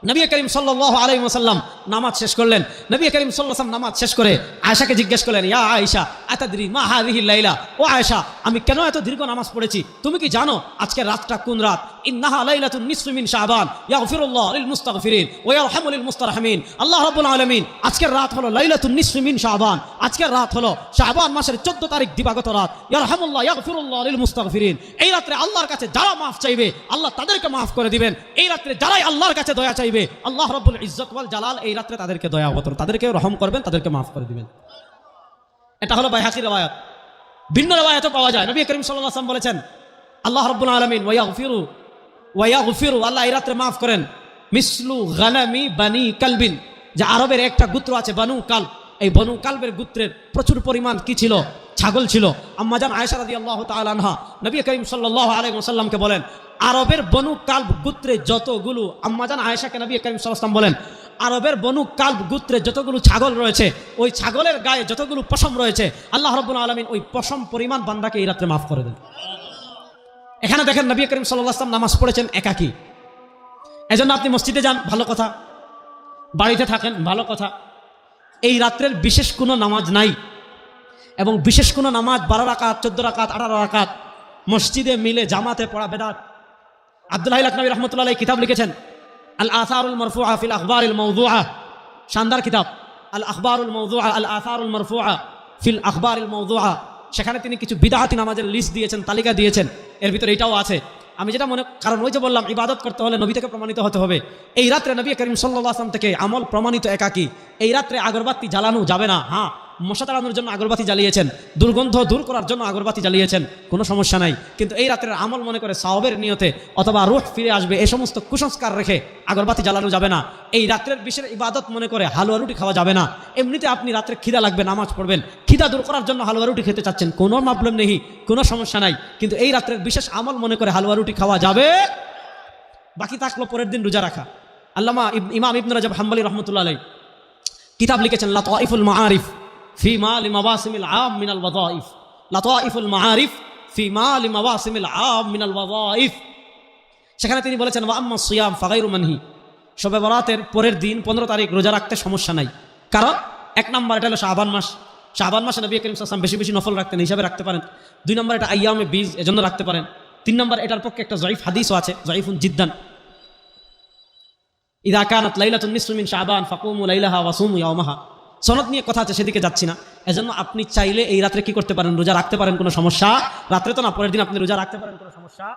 নবী করিম সাল্লাল্লাহু আলাইহি ওয়াসাল্লাম নামাজ শেষ করলেন। নবী করিম সাল্লাল্লাহু আলাইহি ওয়াসাল্লাম নামাজ শেষ করে আয়েশাকে জিজ্ঞেস করলেন, ইয়া আয়েশা আতাদরি মা হাযিহিল লাইলা, ও আয়েশা আমি কেন এত দীর্ঘ নামাজ পড়েছি, তুমি কি জানো আজকের রাতটা কোন রাত? ইন্নাহা লাইলাতুন নিসফু মিন শাবান ইয়াগফিরুল্লাহু লিল মুস্তাগফিরিন ওয়া ইয়ারহামু লিল মুস্তারহামিন। আল্লাহ রাব্বুল আলামিন আজকের রাত হলো লাইলাতুন নিসফু মিন শাবান, আজকের রাত হলো শাবান মাসের 14 তারিখ দিবাগত রাত। ইয়ারহামুল্লাহ ইয়াগফিরুল্লাহু লিল মুস্তাগফিরিন, এই রাতে আল্লাহর কাছে যারা মাফ চাইবে আল্লাহ তাদেরকে মাফ করে দিবেন। এই রাতে যারাই আল্লাহর কাছে দয়া চাইবে আল্লাহ রাব্বুল ইজ্জত ওয়াল জালাল এই রাতে তাদেরকে দয়া অবতর, তাদেরকে রহম করবেন, তাদেরকে মাফ করে দিবেন। এটা হলো বাইহাকী riwayat। ভিন্ন riwayatও পাওয়া যায়। নবী করিম সাল্লাল্লাহু আলাইহি ওয়াসাল্লাম বলেছেন, আল্লাহ রাব্বুল আলামিন ওয়া ইয়াগফিরু আল্লাহ এই রাতে মাফ করেন মিসলু গানামি বানি কালবিন, যে আরবের একটা গোত্র আছে বানু কালব, এই বানু কালবের গোত্রের প্রচুর পরিমাণ কি ছিল? ছাগল ছিল। আম্মাজান আয়েশা রাদিয়াল্লাহু তাআলা আনহা নবী করিম সাল্লাল্লাহু আলাইহি ওয়াসাল্লামকে বলেন, আরবের বনু কালব গোত্রে যতগুলো, আম্মাজান আয়েশাকে নবী করিম সাল্লাল্লাহু আলাইহি ওয়াসাল্লাম বলেন, আরবের বনু কালব গোত্রে যতগুলো ছাগল রয়েছে ওই ছাগলের গায়ে যতগুলো পশম রয়েছে আল্লাহ রাব্বুল আলামিন ওই পশম পরিমাণ বান্দাকে এই রাতে মাফ করে দেন। এখানে দেখেন নবী করিম সাল্লাল্লাহু আলাইহি ওয়াসাল্লাম নামাজ পড়েছেন একাকী। এজন্য আপনি মসজিদে যান, ভালো কথা, বাড়িতে থাকেন, ভালো কথা। এই রাত্রের বিশেষ কোনো নামাজ নাই, এবং বিশেষ কোনো নামাজ 12 রাকাত 14 রাকাত 18 রাকাত মসজিদে মিলে জামাতে পড়া বেদাত। আব্দুল্লাহ লাখনবী রাহমাতুল্লাহ আলাইহি কিতাব লিখেছেন আল আসারুল মারফুআ ফিল আখবারিল মাওযুআ, শানদার কিতাব আল আখবারুল মাওযুআ আল আসারুল মারফুআ ফিল আখবারিল মাওযুআ। সেখানে তিনি কিছু বিদআতি নামাজের লিস্ট দিয়েছেন, তালিকা দিয়েছেন, এর ভিতরে এটাও আছে। আমি যেটা মনে, কারণ ওই যে বললাম ইবাদত করতে হলে নবী থেকে প্রমাণিত হতে হবে। এই রাত্রে নবী করিম সাল্লাল্লাহু আলাইহি ওয়াসাল্লাম থেকে আমল প্রমাণিত একাকী। এই রাত্রে আগরবাতি জ্বালানো যাবে না। হ্যাঁ, মশা তাড়ানোর জন্য আগরবাতি জ্বালিয়েছেন, দুর্গন্ধ দূর করার জন্য আগরবাতি জ্বালিয়েছেন, কোনো সমস্যা নাই। কিন্তু এই রাত্রের আমল মনে করে সওয়াবের নিয়তে অথবা রূহ ফিরে আসবে এই সমস্ত কুসংস্কার রেখে আগরবাতি জ্বালানো যাবে না। এই রাত্রের বিশেষ ইবাদত মনে করে হালুয়া রুটি খাওয়া যাবে না। এমনিতে আপনি রাত্রে খিদা লাগবে, নামাজ পড়বেন, খিদা দূর করার জন্য হালুয়া রুটি খেতে চাচ্ছেন, কোনো প্রবলেম নেই, কোনো সমস্যা নাই। কিন্তু এই রাত্রের বিশেষ আমল মনে করে হালুয়া রুটি খাওয়া যাবে। বাকি থাকলো পরের দিন রোজা রাখা। আল্লামা ইমাম ইবনে রাজব হাম্বলি রাহমাতুল্লাহ আলাইহি কিতাব লিখেছেন লাতাইফুল মাআরিফ ফি মা লিমাওয়াসিমিল আম মিনাল ওয়াযাইফ, লাতাইফুল মাআরিফ ফি মা লিমাওয়াসিমিল আম মিনাল ওয়াযাইফ। সেখানে তিনি বলেছেন ওয়া আম্মা সিয়াম ফাগাইরু মানহি, শবে বরাতের পরের দিন 15 তারিখ রোজা রাখতে সমস্যা নাই। কারণ এক নম্বর এটা হলো শাবান মাস, শাবান মাসে নবী করিম সাল্লাল্লাহু আলাইহি ওয়াসাল্লাম বেশি বেশি নফল রাখতেন, হিসাবে রাখতে পারেন। 2 নম্বর এটা আইয়ামে বীজ, এজন্য রাখতে পারেন। 3 নম্বর এটার পক্ষে একটা জয়ীফ হাদিসও আছে, জয়ীফুন জিদ্দান, ইযা কানাত লাইলাতুন নিসফু মিন শাবান ফাকুমু লাইলাহা ওয়া সুমু ইয়াওমাহা। সনদ নিয়ে কথা আছে, সেদিকে যাচ্ছি না। এজন্য আপনি চাইলে এই রাত্রে কি করতে পারেন? রোজা রাখতে পারেন, কোনো সমস্যা। রাত্রে তো না, পরের দিন আপনি রোজা রাখতে পারেন, কোনো সমস্যা